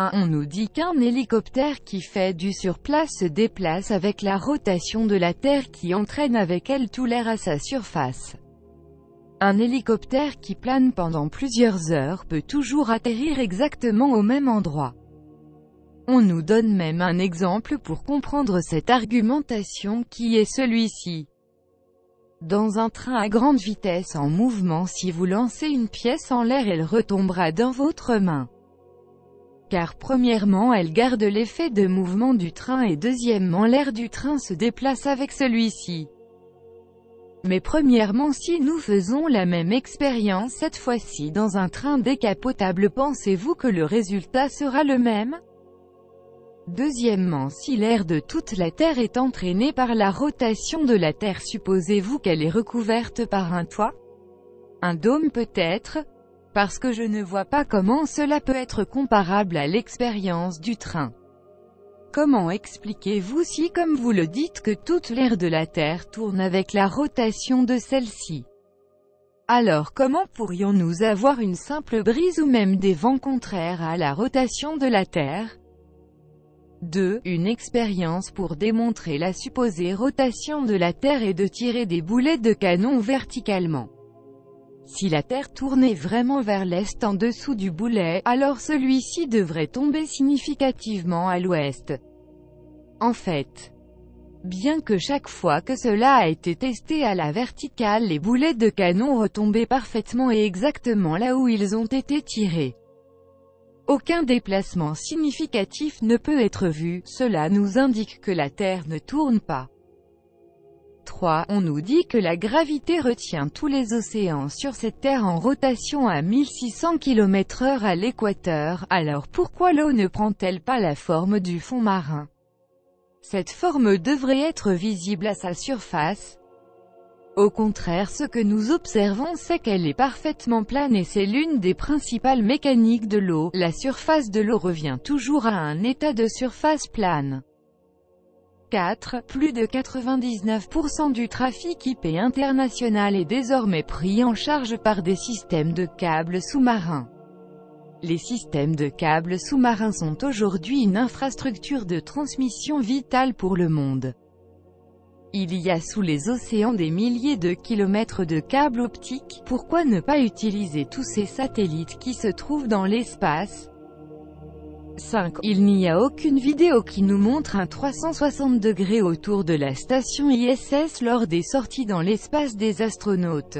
1. On nous dit qu'un hélicoptère qui fait du surplace se déplace avec la rotation de la Terre qui entraîne avec elle tout l'air à sa surface. Un hélicoptère qui plane pendant plusieurs heures peut toujours atterrir exactement au même endroit. On nous donne même un exemple pour comprendre cette argumentation qui est celui-ci. Dans un train à grande vitesse en mouvement, si vous lancez une pièce en l'air, elle retombera dans votre main. Car premièrement, elle garde l'effet de mouvement du train et deuxièmement, l'air du train se déplace avec celui-ci. Mais premièrement, si nous faisons la même expérience cette fois-ci dans un train décapotable, pensez-vous que le résultat sera le même? Deuxièmement, si l'air de toute la Terre est entraîné par la rotation de la Terre, supposez-vous qu'elle est recouverte par un toit? Un dôme peut-être? Parce que je ne vois pas comment cela peut être comparable à l'expérience du train. Comment expliquez-vous si, comme vous le dites, que toute l'air de la Terre tourne avec la rotation de celle-ci? Alors comment pourrions-nous avoir une simple brise ou même des vents contraires à la rotation de la Terre? 2. Une expérience pour démontrer la supposée rotation de la Terre est de tirer des boulets de canon verticalement. Si la Terre tournait vraiment vers l'est en dessous du boulet, alors celui-ci devrait tomber significativement à l'ouest. En fait, bien que chaque fois que cela a été testé à la verticale, les boulets de canon retombaient parfaitement et exactement là où ils ont été tirés. Aucun déplacement significatif ne peut être vu, cela nous indique que la Terre ne tourne pas. 3. On nous dit que la gravité retient tous les océans sur cette Terre en rotation à 1600 km/h à l'équateur, alors pourquoi l'eau ne prend-elle pas la forme du fond marin? Cette forme devrait être visible à sa surface. Au contraire, ce que nous observons c'est qu'elle est parfaitement plane et c'est l'une des principales mécaniques de l'eau. La surface de l'eau revient toujours à un état de surface plane. 4. Plus de 99% du trafic IP international est désormais pris en charge par des systèmes de câbles sous-marins. Les systèmes de câbles sous-marins sont aujourd'hui une infrastructure de transmission vitale pour le monde. Il y a sous les océans des milliers de kilomètres de câbles optiques. Pourquoi ne pas utiliser tous ces satellites qui se trouvent dans l'espace? 5. Il n'y a aucune vidéo qui nous montre un 360 degrés autour de la station ISS lors des sorties dans l'espace des astronautes.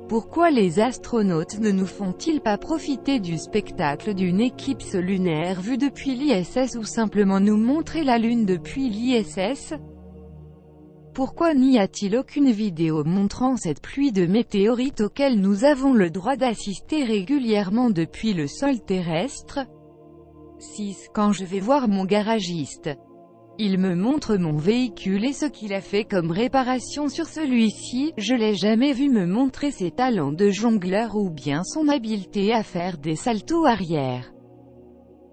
Pourquoi les astronautes ne nous font-ils pas profiter du spectacle d'une éclipse lunaire vue depuis l'ISS ou simplement nous montrer la Lune depuis l'ISS? Pourquoi n'y a-t-il aucune vidéo montrant cette pluie de météorites auquel nous avons le droit d'assister régulièrement depuis le sol terrestre? 6. Quand je vais voir mon garagiste, il me montre mon véhicule et ce qu'il a fait comme réparation sur celui-ci. Je l'ai jamais vu me montrer ses talents de jongleur ou bien son habileté à faire des saltos arrière.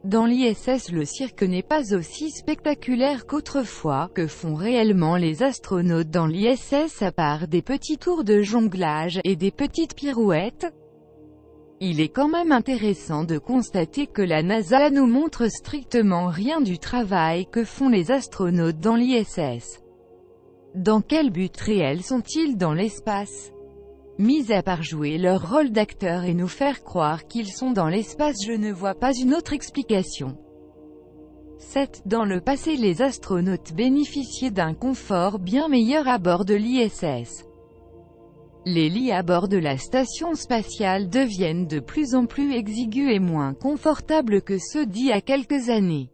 Dans l'ISS, le cirque n'est pas aussi spectaculaire qu'autrefois. Que font réellement les astronautes dans l'ISS à part des petits tours de jonglage et des petites pirouettes? Il est quand même intéressant de constater que la NASA nous montre strictement rien du travail que font les astronautes dans l'ISS. Dans quel but réel sont-ils dans l'espace? Mis à part jouer leur rôle d'acteur et nous faire croire qu'ils sont dans l'espace, je ne vois pas une autre explication. 7. Dans le passé, les astronautes bénéficiaient d'un confort bien meilleur à bord de l'ISS. Les lits à bord de la station spatiale deviennent de plus en plus exigus et moins confortables que ceux d'il y a quelques années.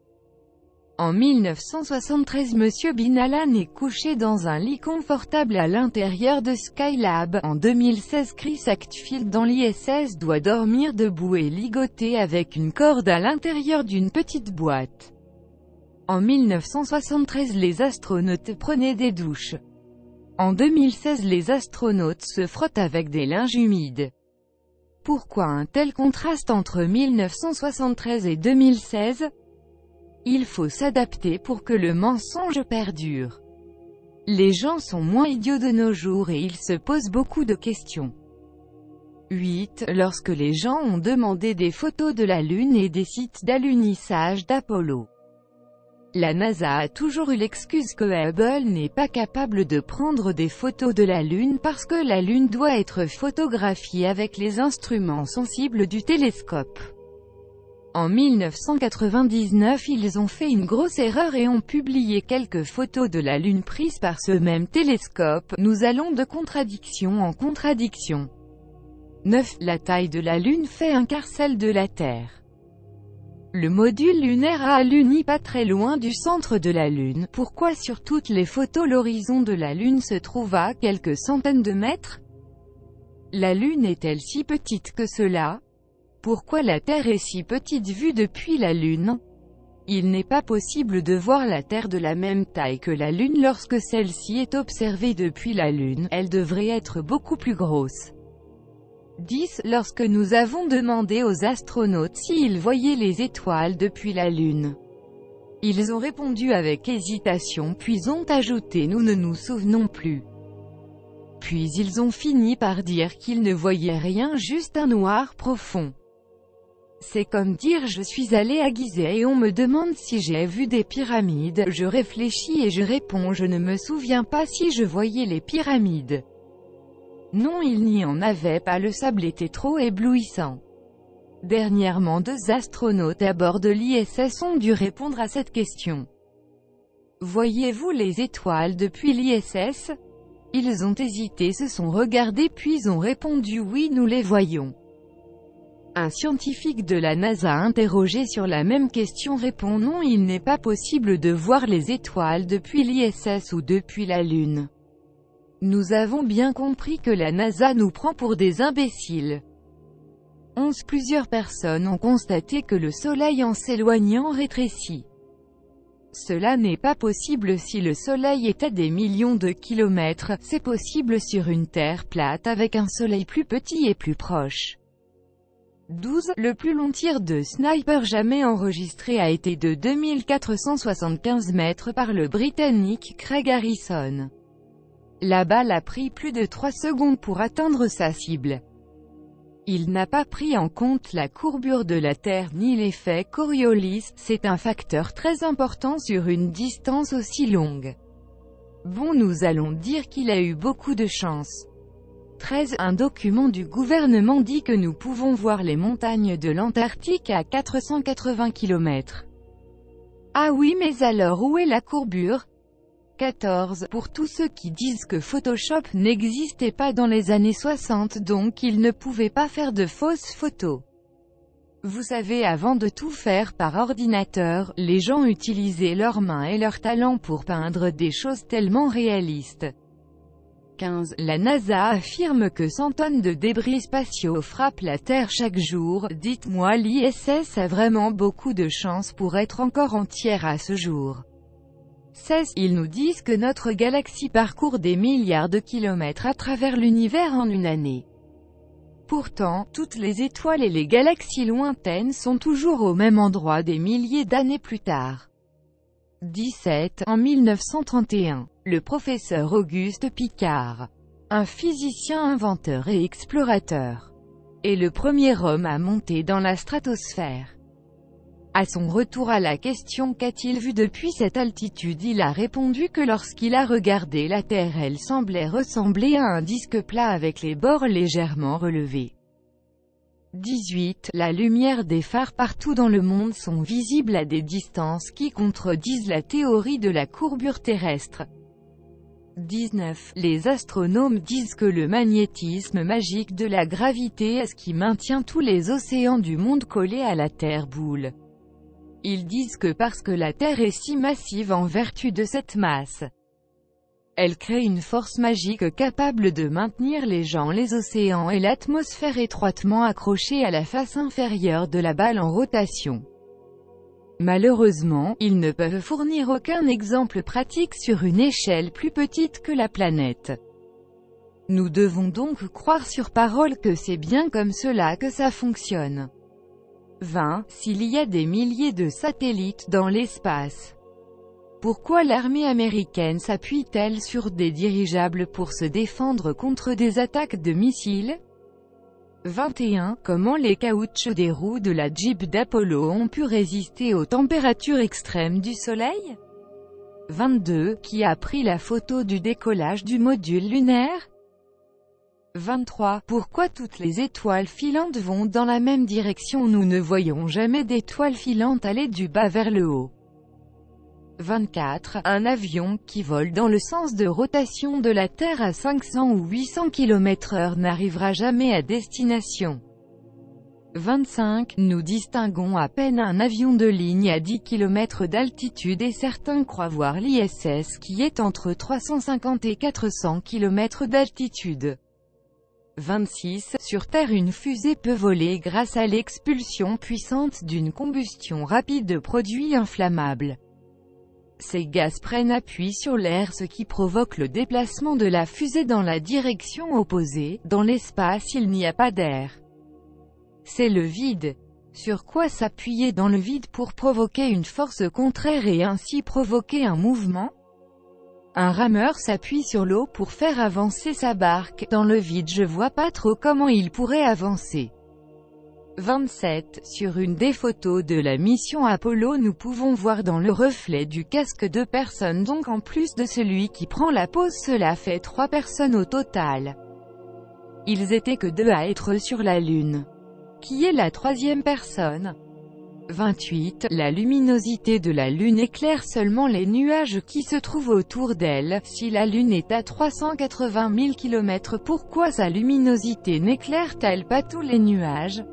En 1973, M. Bin Laden est couché dans un lit confortable à l'intérieur de Skylab. En 2016, Chris Hadfield dans l'ISS doit dormir debout et ligoté avec une corde à l'intérieur d'une petite boîte. En 1973, les astronautes prenaient des douches. En 2016, les astronautes se frottent avec des linges humides. Pourquoi un tel contraste entre 1973 et 2016? Il faut s'adapter pour que le mensonge perdure. Les gens sont moins idiots de nos jours et ils se posent beaucoup de questions. 8. Lorsque les gens ont demandé des photos de la Lune et des sites d'alunissage d'Apollo, la NASA a toujours eu l'excuse que Hubble n'est pas capable de prendre des photos de la Lune parce que la Lune doit être photographiée avec les instruments sensibles du télescope. En 1999, ils ont fait une grosse erreur et ont publié quelques photos de la Lune prises par ce même télescope. Nous allons de contradiction en contradiction. 9. La taille de la Lune fait un quart celle de la Terre. Le module lunaire a aluni pas très loin du centre de la Lune. Pourquoi sur toutes les photos l'horizon de la Lune se trouve à quelques centaines de mètres? La Lune est-elle si petite que cela? Pourquoi la Terre est si petite vue depuis la Lune? Il n'est pas possible de voir la Terre de la même taille que la Lune lorsque celle-ci est observée depuis la Lune, elle devrait être beaucoup plus grosse. 10. Lorsque nous avons demandé aux astronautes s'ils voyaient les étoiles depuis la Lune, ils ont répondu avec hésitation puis ont ajouté « nous ne nous souvenons plus ». Puis ils ont fini par dire qu'ils ne voyaient rien, juste un noir profond. C'est comme dire je suis allé à Gizeh et on me demande si j'ai vu des pyramides, je réfléchis et je réponds je ne me souviens pas si je voyais les pyramides. Non, il n'y en avait pas, le sable était trop éblouissant. Dernièrement, 2 astronautes à bord de l'ISS ont dû répondre à cette question. Voyez-vous les étoiles depuis l'ISS? Ils ont hésité, se sont regardés puis ont répondu oui, nous les voyons. Un scientifique de la NASA interrogé sur la même question répond non, il n'est pas possible de voir les étoiles depuis l'ISS ou depuis la Lune. Nous avons bien compris que la NASA nous prend pour des imbéciles. 11. Plusieurs personnes ont constaté que le Soleil en s'éloignant rétrécit. Cela n'est pas possible si le Soleil est à des millions de kilomètres, c'est possible sur une Terre plate avec un Soleil plus petit et plus proche. 12. Le plus long tir de sniper jamais enregistré a été de 2475 mètres par le Britannique Craig Harrison. La balle a pris plus de 3 secondes pour atteindre sa cible. Il n'a pas pris en compte la courbure de la Terre ni l'effet Coriolis, c'est un facteur très important sur une distance aussi longue. Bon, nous allons dire qu'il a eu beaucoup de chance. 13. Un document du gouvernement dit que nous pouvons voir les montagnes de l'Antarctique à 480 km. Ah oui, mais alors où est la courbure? 14. Pour tous ceux qui disent que Photoshop n'existait pas dans les années 60 donc ils ne pouvaient pas faire de fausses photos. Vous savez, avant de tout faire par ordinateur, les gens utilisaient leurs mains et leur talent pour peindre des choses tellement réalistes. 15. La NASA affirme que 100 tonnes de débris spatiaux frappent la Terre chaque jour. Dites-moi, l'ISS a vraiment beaucoup de chance pour être encore entière à ce jour. 16. Ils nous disent que notre galaxie parcourt des milliards de kilomètres à travers l'univers en une année. Pourtant, toutes les étoiles et les galaxies lointaines sont toujours au même endroit des milliers d'années plus tard. 17. En 1931, le professeur Auguste Piccard, un physicien inventeur et explorateur, est le premier homme à monter dans la stratosphère. À son retour à la question qu'a-t-il vu depuis cette altitude, il a répondu que lorsqu'il a regardé la Terre, elle semblait ressembler à un disque plat avec les bords légèrement relevés. 18. La lumière des phares partout dans le monde sont visibles à des distances qui contredisent la théorie de la courbure terrestre. 19. Les astronomes disent que le magnétisme magique de la gravité est ce qui maintient tous les océans du monde collés à la Terre boule. Ils disent que parce que la Terre est si massive en vertu de cette masse, elle crée une force magique capable de maintenir les gens, les océans et l'atmosphère étroitement accrochés à la face inférieure de la balle en rotation. Malheureusement, ils ne peuvent fournir aucun exemple pratique sur une échelle plus petite que la planète. Nous devons donc croire sur parole que c'est bien comme cela que ça fonctionne. 20. S'il y a des milliers de satellites dans l'espace, pourquoi l'armée américaine s'appuie-t-elle sur des dirigeables pour se défendre contre des attaques de missiles? 21. Comment les caoutchoucs des roues de la Jeep d'Apollo ont pu résister aux températures extrêmes du Soleil? 22. Qui a pris la photo du décollage du module lunaire? 23. Pourquoi toutes les étoiles filantes vont dans la même direction? Nous ne voyons jamais d'étoiles filantes aller du bas vers le haut. 24. Un avion qui vole dans le sens de rotation de la Terre à 500 ou 800 km/h n'arrivera jamais à destination. 25. Nous distinguons à peine un avion de ligne à 10 km d'altitude et certains croient voir l'ISS qui est entre 350 et 400 km d'altitude. 26. Sur Terre, une fusée peut voler grâce à l'expulsion puissante d'une combustion rapide de produits inflammables. Ces gaz prennent appui sur l'air, ce qui provoque le déplacement de la fusée dans la direction opposée. Dans l'espace, il n'y a pas d'air. C'est le vide. Sur quoi s'appuyer dans le vide pour provoquer une force contraire et ainsi provoquer un mouvement? Un rameur s'appuie sur l'eau pour faire avancer sa barque. Dans le vide, je vois pas trop comment il pourrait avancer. 27. Sur une des photos de la mission Apollo, nous pouvons voir dans le reflet du casque 2 personnes, donc en plus de celui qui prend la pose, cela fait 3 personnes au total. Ils étaient que 2 à être sur la Lune. Qui est la 3e personne? 28. La luminosité de la Lune éclaire seulement les nuages qui se trouvent autour d'elle. Si la Lune est à 380 000 km, pourquoi sa luminosité n'éclaire-t-elle pas tous les nuages?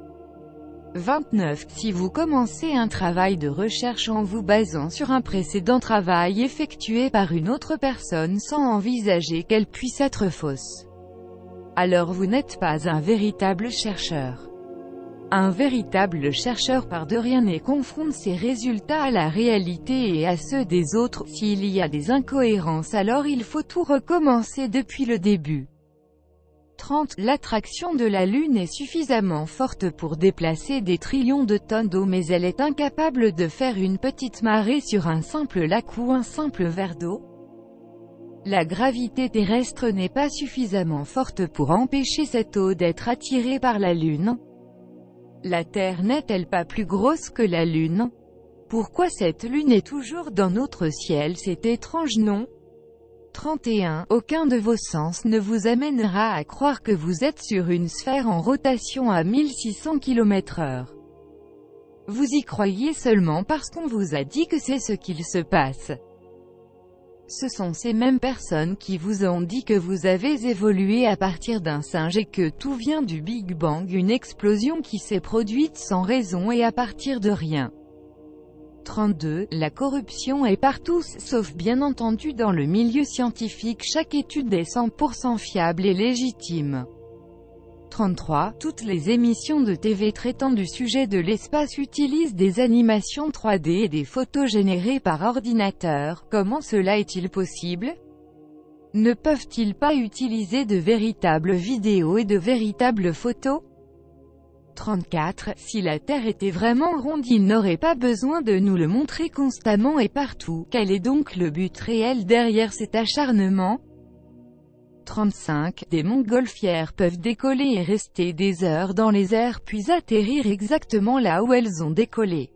29. Si vous commencez un travail de recherche en vous basant sur un précédent travail effectué par une autre personne sans envisager qu'elle puisse être fausse, alors vous n'êtes pas un véritable chercheur. Un véritable chercheur part de rien et confronte ses résultats à la réalité et à ceux des autres. S'il y a des incohérences, alors il faut tout recommencer depuis le début. 30. L'attraction de la Lune est suffisamment forte pour déplacer des trillions de tonnes d'eau, mais elle est incapable de faire une petite marée sur un simple lac ou un simple verre d'eau. La gravité terrestre n'est pas suffisamment forte pour empêcher cette eau d'être attirée par la Lune. La Terre n'est-elle pas plus grosse que la Lune? Pourquoi cette Lune est toujours dans notre ciel? C'est étrange, non? 31. Aucun de vos sens ne vous amènera à croire que vous êtes sur une sphère en rotation à 1600 km/h. Vous y croyez seulement parce qu'on vous a dit que c'est ce qu'il se passe. Ce sont ces mêmes personnes qui vous ont dit que vous avez évolué à partir d'un singe et que tout vient du Big Bang, une explosion qui s'est produite sans raison et à partir de rien. 32. La corruption est partout, sauf bien entendu dans le milieu scientifique. Chaque étude est 100% fiable et légitime. 33. Toutes les émissions de TV traitant du sujet de l'espace utilisent des animations 3D et des photos générées par ordinateur. Comment cela est-il possible? Ne peuvent-ils pas utiliser de véritables vidéos et de véritables photos? 34. Si la Terre était vraiment ronde, il n'aurait pas besoin de nous le montrer constamment et partout. Quel est donc le but réel derrière cet acharnement? 35. Des montgolfières peuvent décoller et rester des heures dans les airs puis atterrir exactement là où elles ont décollé.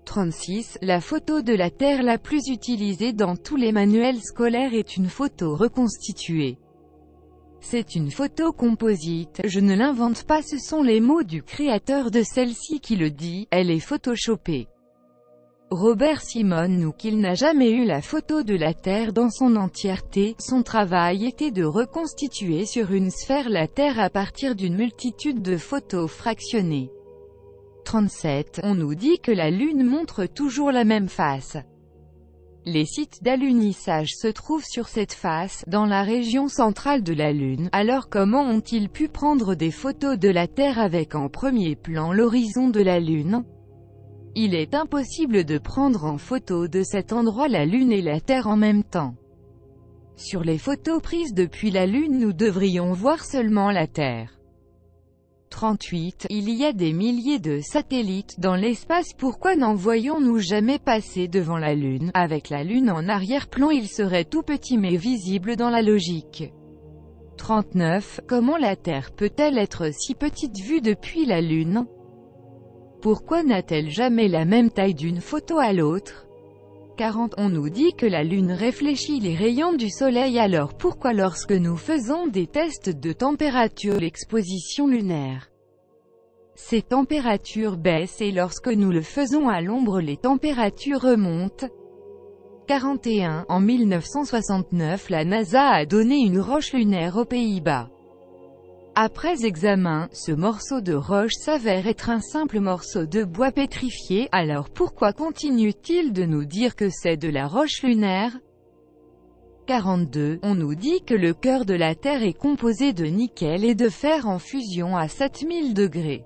36. La photo de la Terre la plus utilisée dans tous les manuels scolaires est une photo reconstituée. C'est une photo composite, je ne l'invente pas, ce sont les mots du créateur de celle-ci qui le dit, elle est photoshopée. Robert Simon nous qu'il n'a jamais eu la photo de la Terre dans son entièreté, son travail était de reconstituer sur une sphère la Terre à partir d'une multitude de photos fractionnées. 37. On nous dit que la Lune montre toujours la même face. Les sites d'alunissage se trouvent sur cette face, dans la région centrale de la Lune. Alors comment ont-ils pu prendre des photos de la Terre avec en premier plan l'horizon de la Lune? Il est impossible de prendre en photo de cet endroit la Lune et la Terre en même temps. Sur les photos prises depuis la Lune, nous devrions voir seulement la Terre. 38. Il y a des milliers de satellites dans l'espace, pourquoi n'en voyons-nous jamais passer devant la Lune? Avec la Lune en arrière-plan, il serait tout petit mais visible dans la logique. 39. Comment la Terre peut-elle être si petite vue depuis la Lune? Pourquoi n'a-t-elle jamais la même taille d'une photo à l'autre? 40. On nous dit que la Lune réfléchit les rayons du Soleil, alors pourquoi lorsque nous faisons des tests de température l'exposition lunaire, ces températures baissent et lorsque nous le faisons à l'ombre les températures remontent? 41. En 1969 la NASA a donné une roche lunaire aux Pays-Bas. Après examen, ce morceau de roche s'avère être un simple morceau de bois pétrifié, alors pourquoi continue-t-il de nous dire que c'est de la roche lunaire? 42. On nous dit que le cœur de la Terre est composé de nickel et de fer en fusion à 7000 degrés.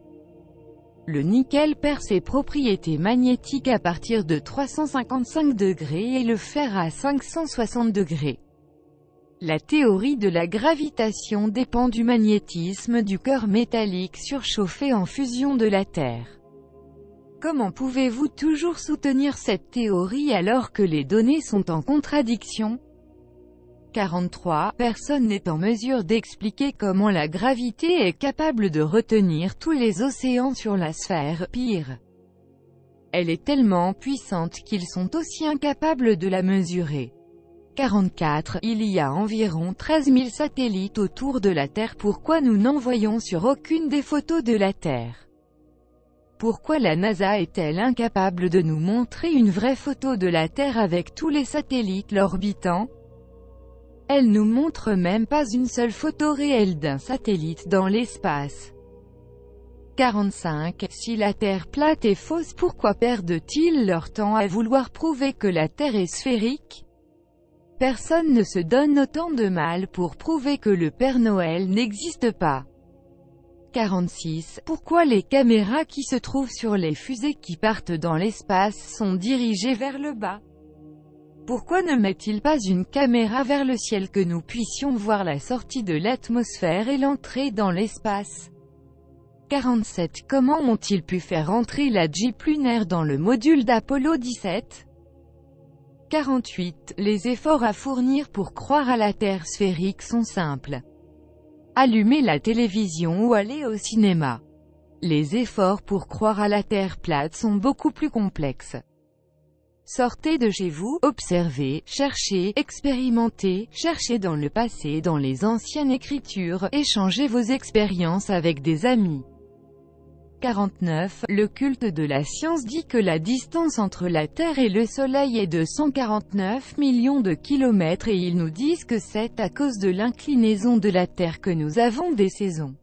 Le nickel perd ses propriétés magnétiques à partir de 355 degrés et le fer à 560 degrés. La théorie de la gravitation dépend du magnétisme du cœur métallique surchauffé en fusion de la Terre. Comment pouvez-vous toujours soutenir cette théorie alors que les données sont en contradiction? 43. Personne n'est en mesure d'expliquer comment la gravité est capable de retenir tous les océans sur la sphère. Pire, elle est tellement puissante qu'ils sont aussi incapables de la mesurer. 44. Il y a environ 13 000 satellites autour de la Terre. Pourquoi nous n'envoyons sur aucune des photos de la Terre? Pourquoi la NASA est-elle incapable de nous montrer une vraie photo de la Terre avec tous les satellites l'orbitant? Elle nous montre même pas une seule photo réelle d'un satellite dans l'espace. 45. Si la Terre plate est fausse, pourquoi perdent-ils leur temps à vouloir prouver que la Terre est sphérique? Personne ne se donne autant de mal pour prouver que le Père Noël n'existe pas. 46. Pourquoi les caméras qui se trouvent sur les fusées qui partent dans l'espace sont dirigées vers le bas? Pourquoi ne met-il pas une caméra vers le ciel que nous puissions voir la sortie de l'atmosphère et l'entrée dans l'espace? 47. Comment ont-ils pu faire entrer la Jeep lunaire dans le module d'Apollo 17? 48. Les efforts à fournir pour croire à la Terre sphérique sont simples. Allumer la télévision ou aller au cinéma. Les efforts pour croire à la Terre plate sont beaucoup plus complexes. Sortez de chez vous, observez, cherchez, expérimentez, cherchez dans le passé, dans les anciennes écritures, échangez vos expériences avec des amis. 49. Le culte de la science dit que la distance entre la Terre et le Soleil est de 149 millions de kilomètres et ils nous disent que c'est à cause de l'inclinaison de la Terre que nous avons des saisons.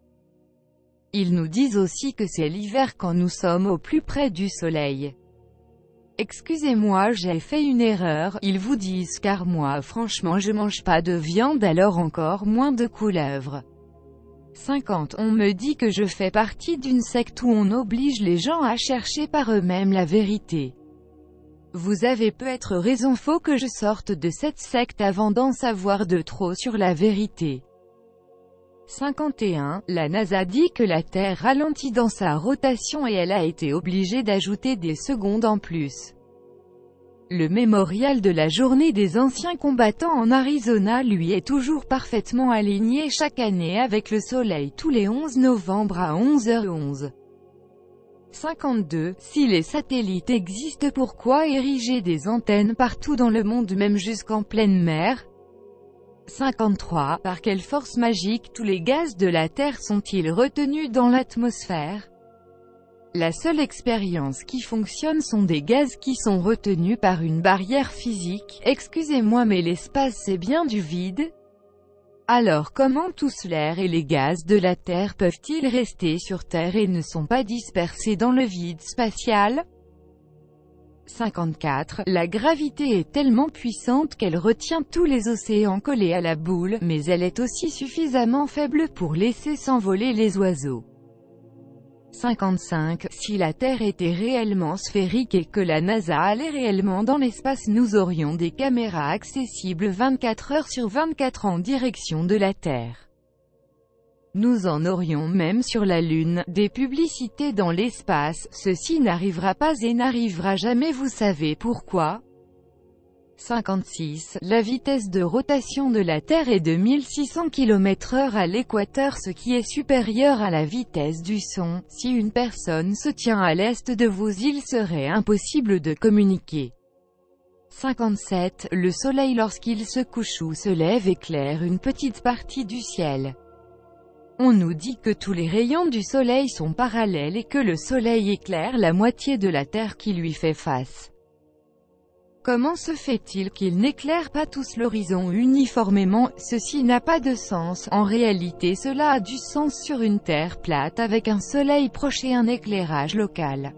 Ils nous disent aussi que c'est l'hiver quand nous sommes au plus près du Soleil. Excusez-moi, j'ai fait une erreur, ils vous disent, car moi franchement je mange pas de viande, alors encore moins de couleuvres. 50. On me dit que je fais partie d'une secte où on oblige les gens à chercher par eux-mêmes la vérité. Vous avez peut-être raison, faut que je sorte de cette secte avant d'en savoir de trop sur la vérité. 51. La NASA dit que la Terre ralentit dans sa rotation et elle a été obligée d'ajouter des secondes en plus. Le mémorial de la journée des anciens combattants en Arizona lui est toujours parfaitement aligné chaque année avec le Soleil tous les 11 novembre à 11h11. 52. Si les satellites existent, pourquoi ériger des antennes partout dans le monde, même jusqu'en pleine mer? 53. Par quelle force magique tous les gaz de la Terre sont-ils retenus dans l'atmosphère? La seule expérience qui fonctionne sont des gaz qui sont retenus par une barrière physique. Excusez-moi mais l'espace c'est bien du vide. Alors comment tous l'air et les gaz de la Terre peuvent-ils rester sur Terre et ne sont pas dispersés dans le vide spatial? 54. La gravité est tellement puissante qu'elle retient tous les océans collés à la boule, mais elle est aussi suffisamment faible pour laisser s'envoler les oiseaux. 55. Si la Terre était réellement sphérique et que la NASA allait réellement dans l'espace, nous aurions des caméras accessibles 24 heures sur 24 en direction de la Terre. Nous en aurions même sur la Lune, des publicités dans l'espace. Ceci n'arrivera pas et n'arrivera jamais, vous savez pourquoi? 56. La vitesse de rotation de la Terre est de 1600 km/h à l'équateur, ce qui est supérieur à la vitesse du son. Si une personne se tient à l'est de vous, il serait impossible de communiquer. 57. Le soleil lorsqu'il se couche ou se lève éclaire une petite partie du ciel. On nous dit que tous les rayons du soleil sont parallèles et que le soleil éclaire la moitié de la Terre qui lui fait face. Comment se fait-il qu'il n'éclaire pas tous l'horizon uniformément? Ceci n'a pas de sens. En réalité, cela a du sens sur une Terre plate avec un soleil proche et un éclairage local.